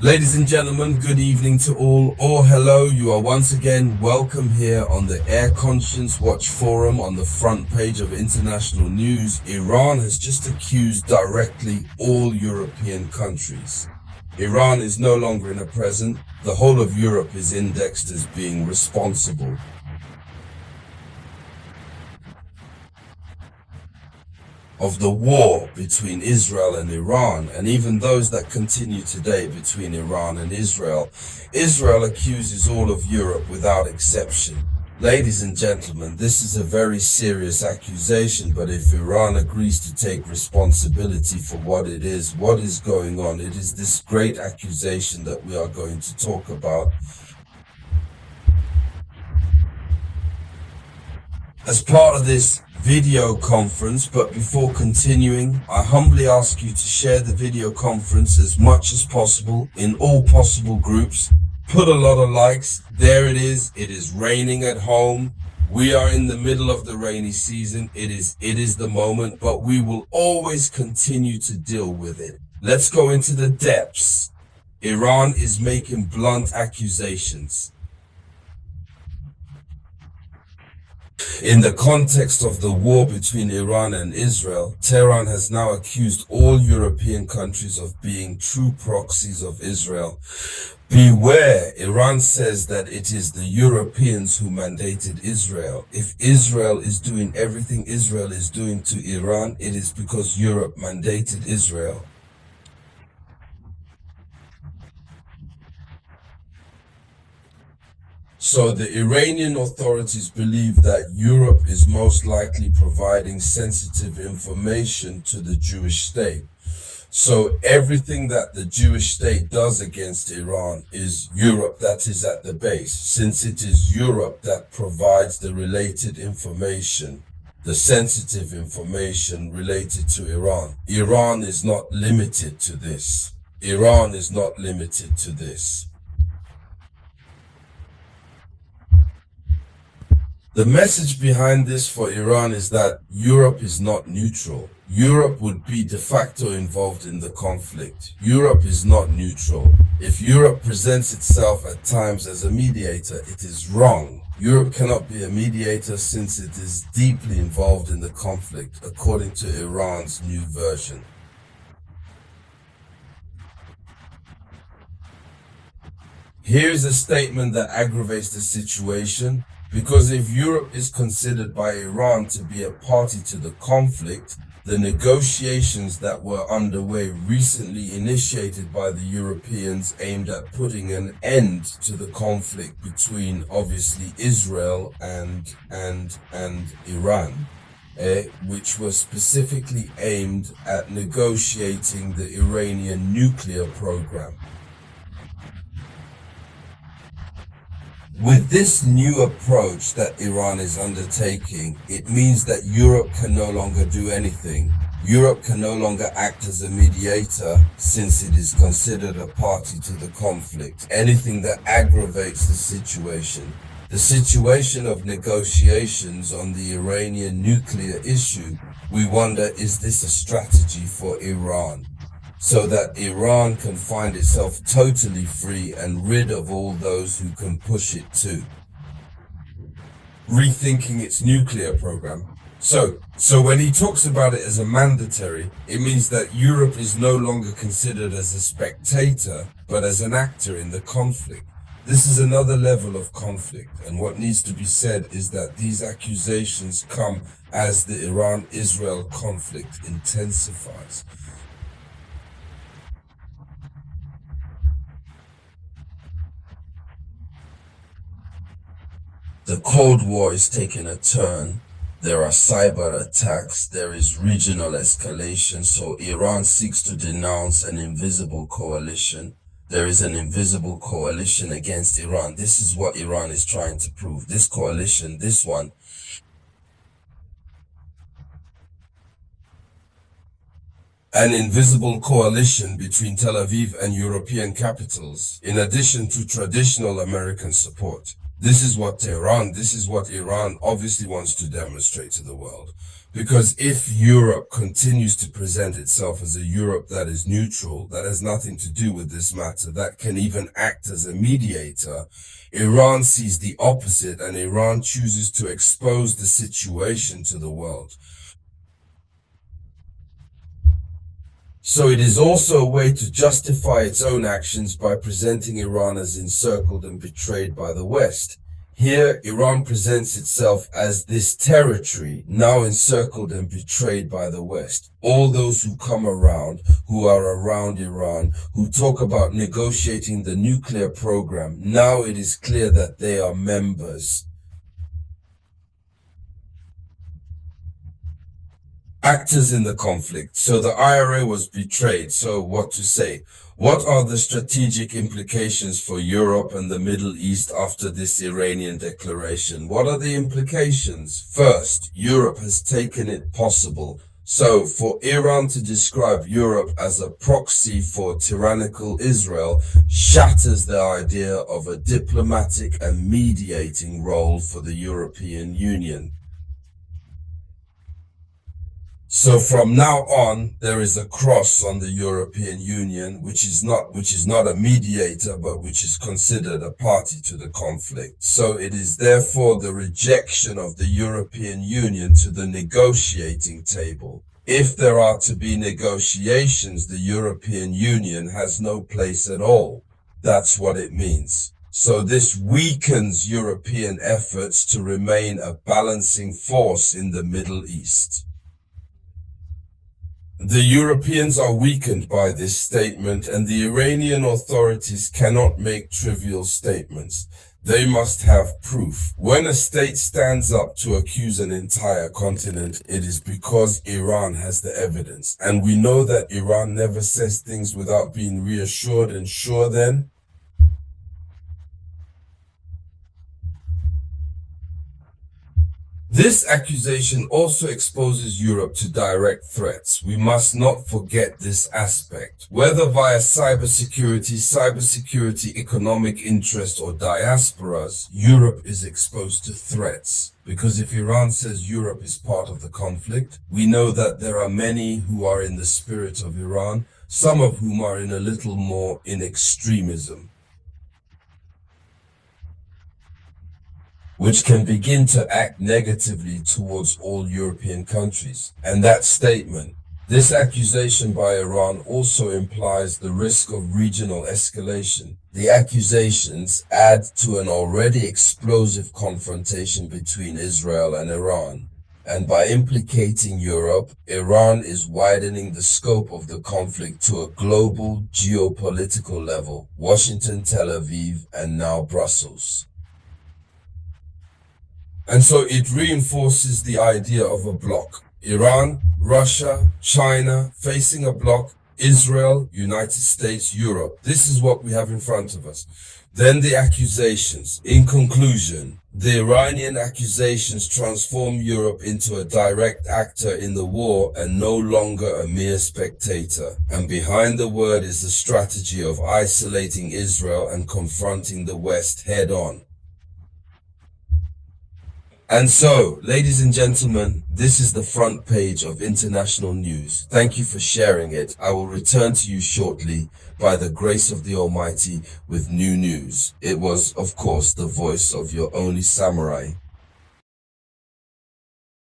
Ladies and gentlemen, good evening to all, or hello. You are once again welcome here on the Air Conscience Watch Forum. On the front page of international news, Iran has just accused directly all European countries. Iran is no longer in a present. The whole of Europe is indexed as being responsible of the war between Israel and Iran, and even those that continue today between Iran and Israel. Israel accuses all of Europe without exception. Ladies and gentlemen, this is a very serious accusation, but if Iran agrees to take responsibility for what is going on, it is this great accusation that we are going to talk about. As part of this video conference, but before continuing, I humbly ask you to share the video conference as much as possible in all possible groups. Put a lot of likes. There it is raining at home. We are in the middle of the rainy season. It is the moment, but we will always continue to deal with it. Let's go into the depths. Iran is making blunt accusations. In the context of the war between Iran and Israel, Tehran has now accused all European countries of being true proxies of Israel. Beware, Iran says that it is the Europeans who mandated Israel. If Israel is doing everything Israel is doing to Iran, it is because Europe mandated Israel. So the Iranian authorities believe that Europe is most likely providing sensitive information to the Jewish state. So everything that the Jewish state does against Iran is Europe that is at the base, since it is Europe that provides the related information, the sensitive information related to Iran. Iran is not limited to this. Iran is not limited to this. The message behind this for Iran is that Europe is not neutral. Europe would be de facto involved in the conflict. Europe is not neutral. If Europe presents itself at times as a mediator, it is wrong. Europe cannot be a mediator since it is deeply involved in the conflict, according to Iran's new version. Here is a statement that aggravates the situation. Because if Europe is considered by Iran to be a party to the conflict, the negotiations that were underway recently initiated by the Europeans aimed at putting an end to the conflict between obviously Israel and Iran, which was specifically aimed at negotiating the Iranian nuclear program. With this new approach that Iran is undertaking, it means that Europe can no longer do anything. Europe can no longer act as a mediator since it is considered a party to the conflict. Anything that aggravates the situation of negotiations on the Iranian nuclear issue, we wonder, is this a strategy for Iran? So that Iran can find itself totally free and rid of all those who can push it to rethinking its nuclear program. So when he talks about it as a mandatory, it means that Europe is no longer considered as a spectator, but as an actor in the conflict. This is another level of conflict, and what needs to be said is that these accusations come as the Iran-Israel conflict intensifies. The Cold War is taking a turn. There are cyber attacks. There is regional escalation. So Iran seeks to denounce an invisible coalition. There is an invisible coalition against Iran. This is what Iran is trying to prove. This coalition, this one, an invisible coalition between Tel Aviv and European capitals, in addition to traditional American support. This is what Iran obviously wants to demonstrate to the world. Because if Europe continues to present itself as a Europe that is neutral, that has nothing to do with this matter, that can even act as a mediator, Iran sees the opposite, and Iran chooses to expose the situation to the world. So it is also a way to justify its own actions by presenting Iran as encircled and betrayed by the West. Here, Iran presents itself as this territory now encircled and betrayed by the West. All those who come around, who are around Iran, who talk about negotiating the nuclear program, now it is clear that they are members. Actors in the conflict. So the IRA was betrayed. So what to say? What are the strategic implications for Europe and the Middle East after this Iranian declaration? What are the implications? First, Europe has taken it possible. So for Iran to describe Europe as a proxy for tyrannical Israel shatters the idea of a diplomatic and mediating role for the European Union. So from now on, there is a cross on the European Union, which is not a mediator, but which is considered a party to the conflict. So it is therefore the rejection of the European Union to the negotiating table. If there are to be negotiations, the European Union has no place at all. That's what it means. So this weakens European efforts to remain a balancing force in the Middle East. The Europeans are weakened by this statement, and the Iranian authorities cannot make trivial statements. They must have proof. When a state stands up to accuse an entire continent, it is because Iran has the evidence. And we know that Iran never says things without being reassured and sure then. This accusation also exposes Europe to direct threats. We must not forget this aspect. Whether via cybersecurity, economic interest, or diasporas, Europe is exposed to threats. Because if Iran says Europe is part of the conflict, we know that there are many who are in the spirit of Iran, some of whom are in a little more in extremism, which can begin to act negatively towards all European countries. And that statement, this accusation by Iran also implies the risk of regional escalation. The accusations add to an already explosive confrontation between Israel and Iran. And by implicating Europe, Iran is widening the scope of the conflict to a global geopolitical level, Washington, Tel Aviv, and now Brussels. And so it reinforces the idea of a bloc. Iran, Russia, China, facing a bloc, Israel, United States, Europe. This is what we have in front of us. Then the accusations. In conclusion, the Iranian accusations transform Europe into a direct actor in the war and no longer a mere spectator. And behind the word is the strategy of isolating Israel and confronting the West head on. And so, ladies and gentlemen, this is the front page of international news. Thank you for sharing it. I will return to you shortly by the grace of the Almighty with new news. It was, of course, the voice of your only samurai.